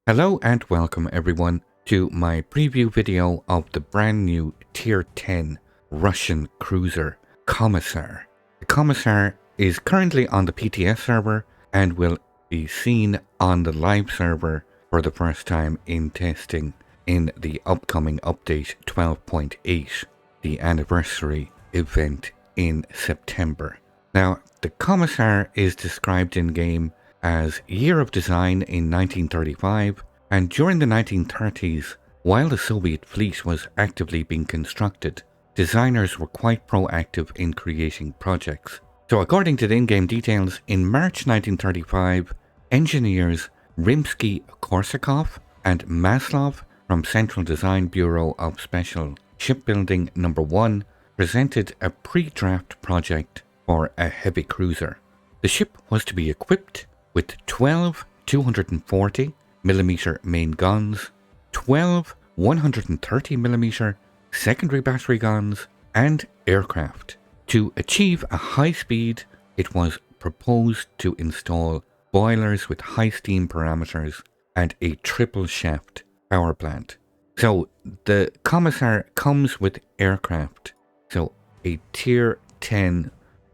Hello and welcome everyone to my preview video of the brand new Tier 10 Russian cruiser Commissar. The Commissar is currently on the PTS server and will be seen on the live server for the first time in testing in the upcoming update 12.8, the anniversary event in September. Now, the Commissar is described in game as year of design in 1935, and during the 1930s, while the Soviet fleet was actively being constructed, designers were quite proactive in creating projects. So according to the in-game details, in March 1935, engineers Rimsky-Korsakov and Maslov from Central Design Bureau of Special Shipbuilding No. 1 presented a pre-draft project for a heavy cruiser. The ship was to be equipped with 12 240mm main guns, 12 130mm secondary battery guns, and aircraft. To achieve a high speed, it was proposed to install boilers with high steam parameters and a triple shaft power plant. So the Commissar comes with aircraft, so a Tier 10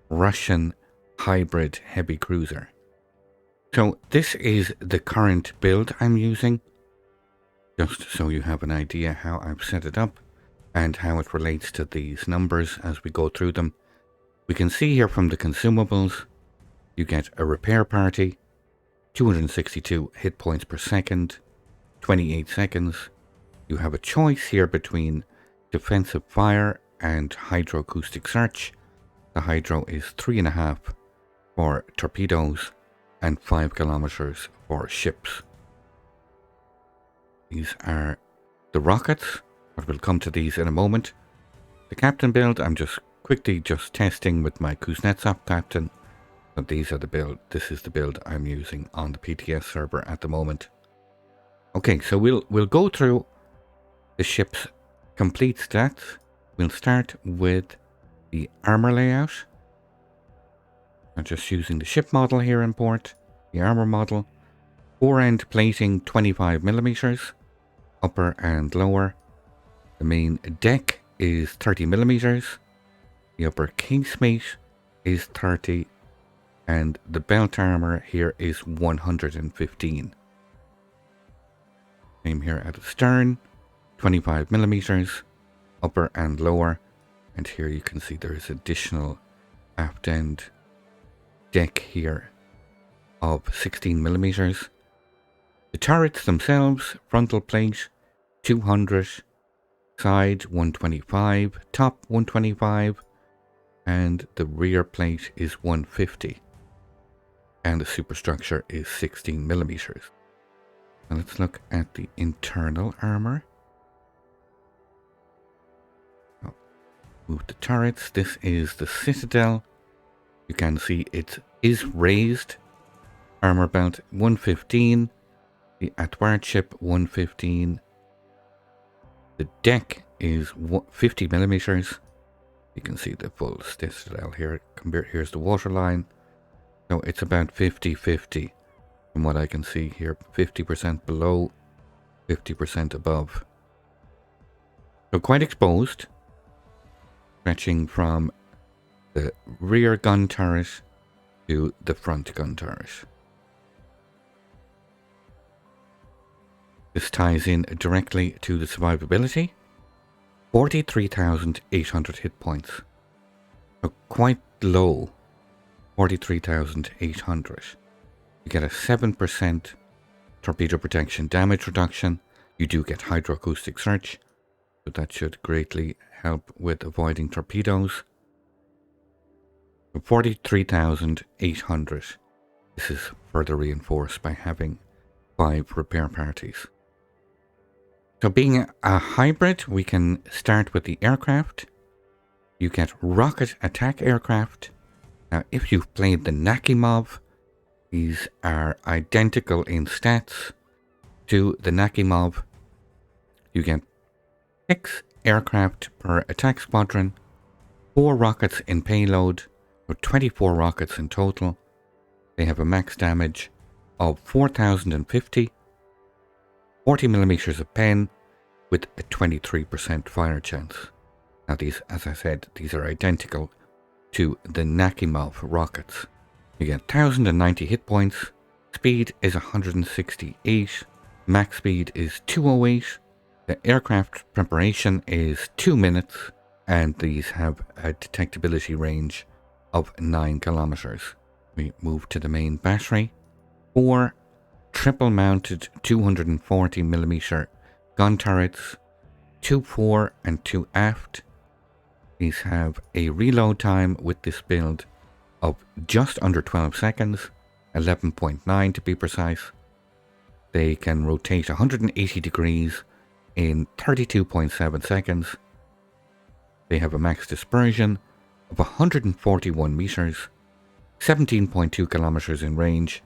Russian hybrid heavy cruiser. So this is the current build I'm using, just so you have an idea how I've set it up and how it relates to these numbers as we go through them. We can see here from the consumables, you get a repair party, 262 hit points per second, 28 seconds. You have a choice here between defensive fire and hydroacoustic search. The hydro is 3.5 for torpedoes and 5 kilometers for ships. These are the rockets, but we'll come to these in a moment. The captain build, I'm just quickly testing with my Kuznetsov captain. So these are the build. This is the build I'm using on the PTS server at the moment. Okay, so we'll go through the ship's complete stats. We'll start with the armor layout. I'm just using the ship model here in port, the armor model. Fore-end plating 25mm, upper and lower. The main deck is 30mm. The upper casemate is 30, and the belt armor here is 115. Same here at the stern, 25mm, upper and lower. And here you can see there is additional aft end deck here of 16mm. The turrets themselves, frontal plate 200, side 125, top 125, and the rear plate is 150. And the superstructure is 16mm. Now let's look at the internal armor. Move the turrets. This is the Citadel. You can see it is raised. Armor belt 115. The Atward 115. The deck is 50mm. You can see the full Citadel here. Here's the waterline. So it's about 50-50 from what I can see here. 50% below, 50% above. So quite exposed. Stretching from the rear gun turret to the front gun turret. This ties in directly to the survivability. 43,800 hit points. So quite low. 43,800. You get a 7% torpedo protection damage reduction. You do get hydroacoustic search, so that should greatly help with avoiding torpedoes. 43,800. This is further reinforced by having 5 repair parties. So being a hybrid, we can start with the aircraft. You get rocket attack aircraft. Now, if you've played the Nakhimov, these are identical in stats to the Nakhimov. You get 6 aircraft per attack squadron, 4 rockets in payload, or 24 rockets in total. They have a max damage of 4,050 40 millimeters of pen with a 23% fire chance. Now these, as I said, these are identical to the Nakhimov rockets. You get 1090 hit points, speed is 168, max speed is 208, the aircraft preparation is 2 minutes, and these have a detectability range of 9 kilometers. We move to the main battery. 4 triple mounted 240 millimeter gun turrets, 2 fore and 2 aft. These have a reload time with this build of just under 12 seconds, 11.9 to be precise. They can rotate 180 degrees in 32.7 seconds. They have a max dispersion of 141 meters, 17.2 kilometers in range,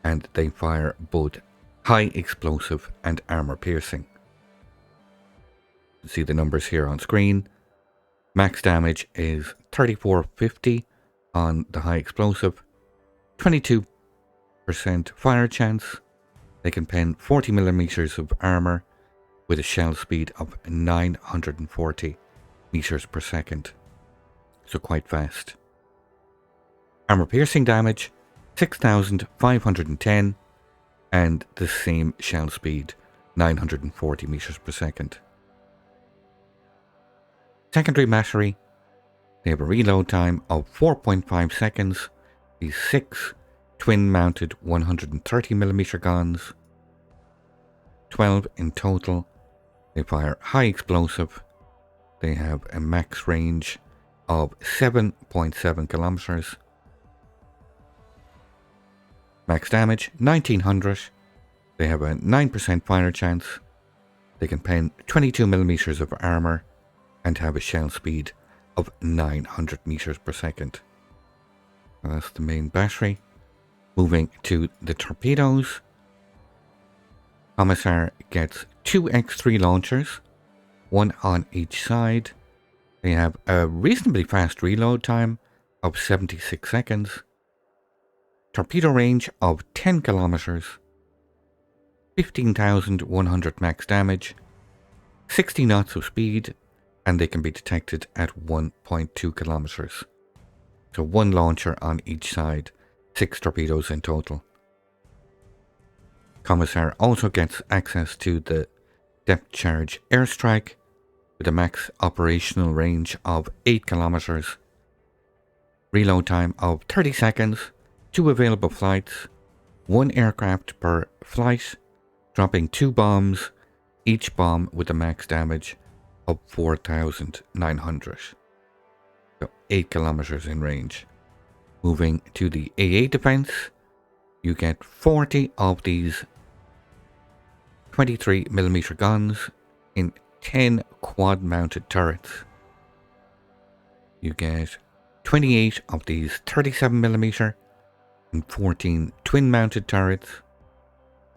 and they fire both high explosive and armor piercing. You see the numbers here on screen. Max damage is 3450 on the high explosive, 22% fire chance. They can pen 40 millimeters of armor with a shell speed of 940 meters per second. So quite fast. Armor piercing damage 6510 and the same shell speed 940 meters per second. Secondary battery, they have a reload time of 4.5 seconds. These 6 twin mounted 130mm guns, 12 in total. They fire high explosive. They have a max range of 7.7 kilometers. Max damage 1900. They have a 9% fire chance. They can pen 22 millimeters of armor and have a shell speed of 900 meters per second. Now that's the main battery. Moving to the torpedoes. Commissar gets 2 X3 launchers, 1 on each side. They have a reasonably fast reload time of 76 seconds. Torpedo range of 10 kilometers. 15,100 max damage. 60 knots of speed, and they can be detected at 1.2 kilometers. So 1 launcher on each side, 6 torpedoes in total. Commissar also gets access to the depth charge airstrike with a max operational range of 8 kilometers. Reload time of 30 seconds, 2 available flights, 1 aircraft per flight, dropping 2 bombs, each bomb with a max damage of 4,900. So 8 kilometers in range. Moving to the AA defense, you get 40 of these 23mm guns in 10 quad mounted turrets. You get 28 of these 37mm and 14 twin mounted turrets.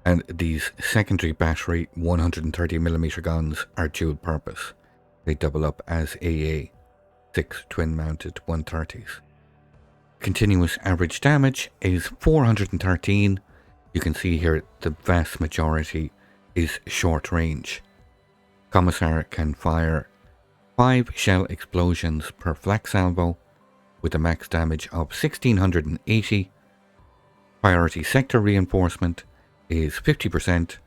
And these secondary battery 130mm guns are dual purpose. They double up as AA, 6 twin mounted 130s. Continuous average damage is 413. You can see here the vast majority is short range. Commissar can fire 5 shell explosions per flak salvo with a max damage of 1680. Priority sector reinforcement is 50%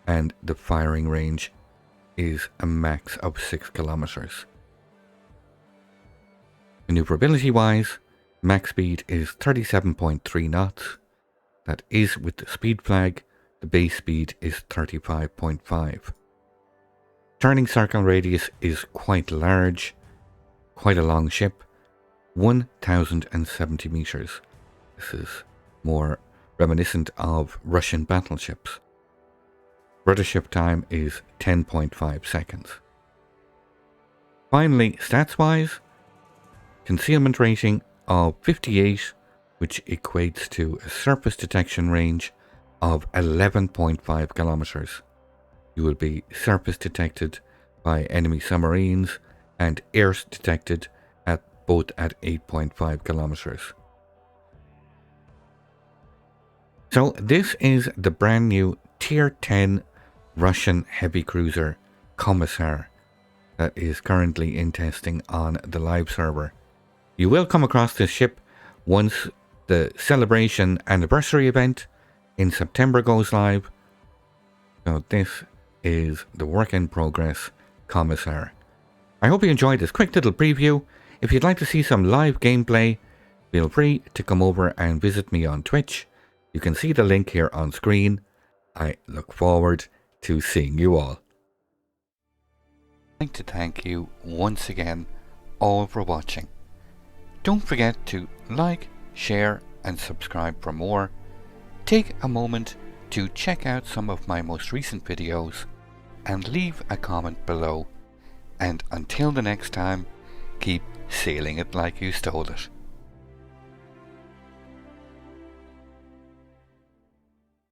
and the firing range is a max of 6 kilometers. Maneuverability wise, max speed is 37.3 knots. That is with the speed flag. The base speed is 35.5. Turning circle radius is quite large, quite a long ship, 1,070 meters. This is more reminiscent of Russian battleships. Rudder shift time is 10.5 seconds. Finally, stats-wise, concealment rating of 58, which equates to a surface detection range of 11.5 kilometers. You will be surface detected by enemy submarines and air detected at both at 8.5 kilometers. So this is the brand new Tier 10 Russian heavy cruiser Commissar that is currently in testing on the live server. You will come across this ship once the celebration anniversary event in September goes live. So this is the work in progress Commissar. I hope you enjoyed this quick little preview. If you'd like to see some live gameplay, feel free to come over and visit me on Twitch. You can see the link here on screen. I look forward to seeing you all. I'd like to thank you once again all for watching. Don't forget to like, share and subscribe for more. Take a moment to check out some of my most recent videos and leave a comment below. And until the next time, keep sailing it like you stole it.